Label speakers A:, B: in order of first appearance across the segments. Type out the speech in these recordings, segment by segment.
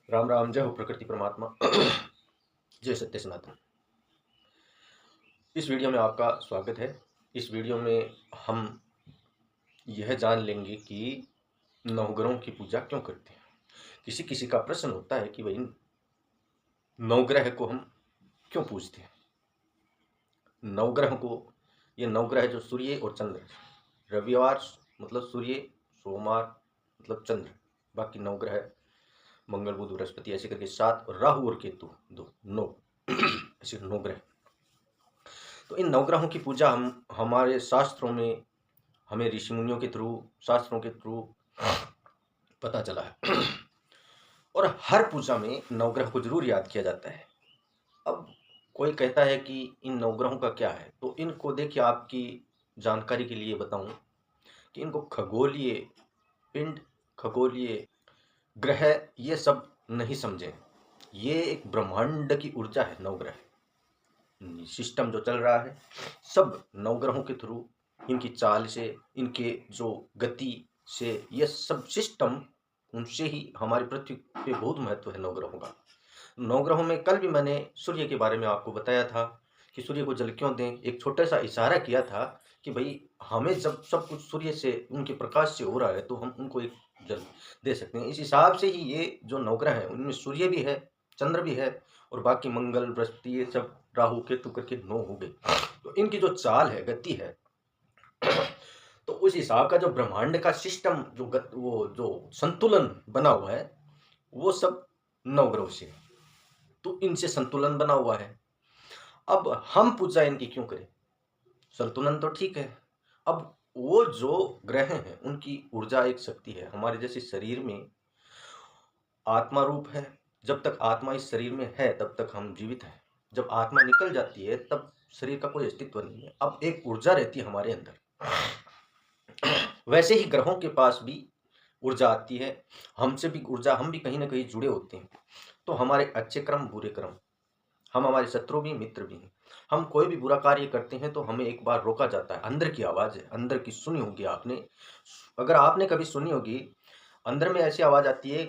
A: राम राम, जय हो प्रकृति परमात्मा। जय सत्य सनातन। इस वीडियो में आपका स्वागत है। इस वीडियो में हम यह जान लेंगे कि नवग्रहों की पूजा क्यों करते हैं। किसी किसी का प्रश्न होता है कि भाई नवग्रह को हम क्यों पूजते हैं। नवग्रह को, ये नवग्रह जो सूर्य और चंद्र, रविवार मतलब सूर्य, सोमवार मतलब चंद्र, बाकी नवग्रह मंगल बुध बृहस्पति ऐसे करके 7 और राहु और केतु 2 9 ऐसे 9 ग्रह। तो इन नवग्रहों की पूजा हम हमारे शास्त्रों में, हमें ऋषि मुनियों के थ्रू, शास्त्रों के थ्रू पता चला है। और हर पूजा में नवग्रह को जरूर याद किया जाता है। अब कोई कहता है कि इन नवग्रहों का क्या है, तो इनको देखिए, आपकी जानकारी के लिए बताऊं कि इनको खगोलीय पिंड, खगोलीय ग्रह ये सब नहीं समझें। ये एक ब्रह्मांड की ऊर्जा है। नवग्रह सिस्टम जो चल रहा है सब नवग्रहों के थ्रू, इनकी चाल से, इनके जो गति से, ये सब सिस्टम उनसे ही हमारी पृथ्वी पे बहुत महत्व है नवग्रहों का। नवग्रहों में कल भी मैंने सूर्य के बारे में आपको बताया था कि सूर्य को जल क्यों दें। एक छोटा सा इशारा किया था कि भाई हमें जब सब कुछ सूर्य से, उनके प्रकाश से हो रहा है, तो हम उनको एक जल दे सकते हैं। इस हिसाब से ही ये जो नवग्रह है उनमें सूर्य भी है, चंद्र भी है, और बाकी मंगल बृहस्पति ये सब राहु केतु करके 9 हो गए। तो इनकी जो चाल है, गति है, तो उस हिसाब का जो ब्रह्मांड का सिस्टम, वो जो संतुलन बना हुआ है, वो सब नवग्रह से, तो इनसे संतुलन बना हुआ है। अब हम पूजा इनकी क्यों करें? संतुलन तो ठीक है। अब वो जो ग्रह हैं उनकी ऊर्जा एक शक्ति है। हमारे जैसे शरीर में आत्मा रूप है। जब तक आत्मा इस शरीर में है तब तक हम जीवित हैं। जब आत्मा निकल जाती है तब शरीर का कोई अस्तित्व नहीं है। अब एक ऊर्जा रहती है हमारे अंदर। वैसे ही ग्रहों के पास भी ऊर्जा आती है। हमसे भी ऊर्जा, हम भी कहीं ना कहीं जुड़े होते हैं। तो हमारे अच्छे कर्म, बुरे कर्म, हम हमारे शत्रु भी, मित्र भी हैं। हम कोई भी बुरा कार्य करते हैं तो हमें एक बार रोका जाता है। अंदर की आवाज है, अंदर की सुनी होगी आपने, अगर आपने कभी सुनी होगी, अंदर में ऐसी आवाज आती है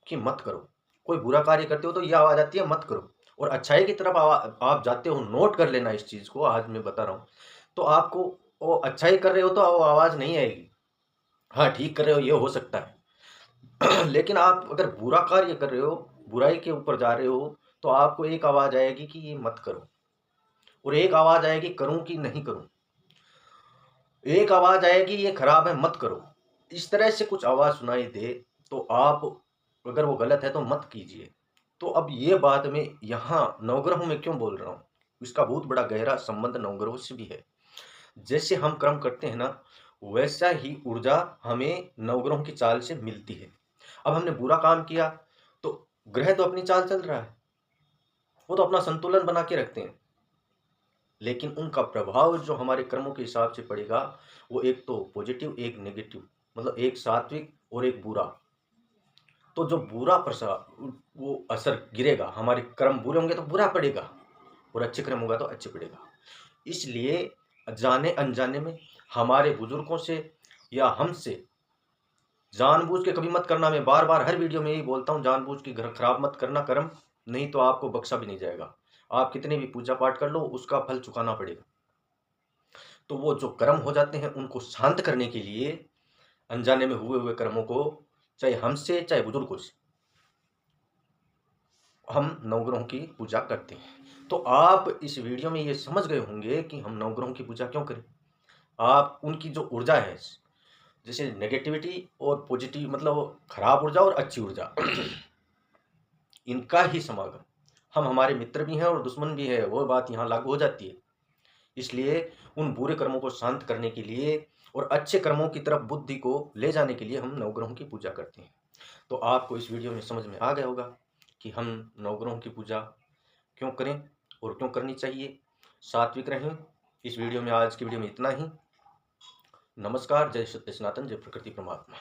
A: कि मत करो। कोई बुरा कार्य करते हो तो ये आवाज आती है मत करो, और अच्छाई की तरफ आप जाते हो। नोट कर लेना इस चीज को, आज मैं बता रहा हूं। तो आपको वो अच्छाई कर रहे हो तो वो आवाज नहीं आएगी। हाँ, ठीक कर रहे हो, ये हो सकता है। लेकिन आप अगर बुरा कार्य कर रहे हो, बुराई के ऊपर जा रहे हो, तो आपको एक आवाज आएगी कि ये मत करो, और एक आवाज आएगी करूं कि नहीं करूं, एक आवाज आएगी ये खराब है मत करो। इस तरह से कुछ आवाज सुनाई दे तो आप, अगर वो गलत है तो मत कीजिए। तो अब ये बात मैं यहाँ नवग्रहों में क्यों बोल रहा हूँ, इसका बहुत बड़ा गहरा संबंध नवग्रहों से भी है। जैसे हम कर्म करते हैं ना, वैसा ही ऊर्जा हमें नवग्रहों की चाल से मिलती है। अब हमने बुरा काम किया तो ग्रह तो अपनी चाल चल रहा है, वो तो अपना संतुलन बना के रखते हैं, लेकिन उनका प्रभाव जो हमारे कर्मों के हिसाब से पड़ेगा, वो एक तो पॉजिटिव, एक नेगेटिव, मतलब एक सात्विक और एक बुरा। तो जो बुरा प्रसाद, वो असर गिरेगा, हमारे कर्म बुरे होंगे तो बुरा पड़ेगा, और अच्छे कर्म होगा तो अच्छे पड़ेगा। इसलिए जाने अनजाने में हमारे बुजुर्गों से या हमसे जानबूझ के कभी मत करना। मैं बार बार हर वीडियो में यही बोलता हूँ, जानबूझ के घर खराब मत करना कर्म, नहीं तो आपको बख्शा भी नहीं जाएगा। आप कितने भी पूजा पाठ कर लो, उसका फल चुकाना पड़ेगा। तो वो जो कर्म हो जाते हैं उनको शांत करने के लिए, अनजाने में हुए हुए कर्मों को, चाहे हमसे चाहे बुजुर्गों से, हम नवग्रहों की पूजा करते हैं। तो आप इस वीडियो में ये समझ गए होंगे कि हम नवग्रहों की पूजा क्यों करें। आप उनकी जो ऊर्जा है, जैसे नेगेटिविटी और पॉजिटिव, मतलब खराब ऊर्जा और अच्छी ऊर्जा, इनका ही समागम। हम हमारे मित्र भी हैं और दुश्मन भी है, वो बात यहाँ लागू हो जाती है। इसलिए उन बुरे कर्मों को शांत करने के लिए और अच्छे कर्मों की तरफ बुद्धि को ले जाने के लिए हम नवग्रहों की पूजा करते हैं। तो आपको इस वीडियो में समझ में आ गया होगा कि हम नवग्रहों की पूजा क्यों करें और क्यों करनी चाहिए। सात्विक रहें। इस वीडियो में, आज की वीडियो में इतना ही। नमस्कार, जय सत्य सनातन, जय प्रकृति परमात्मा।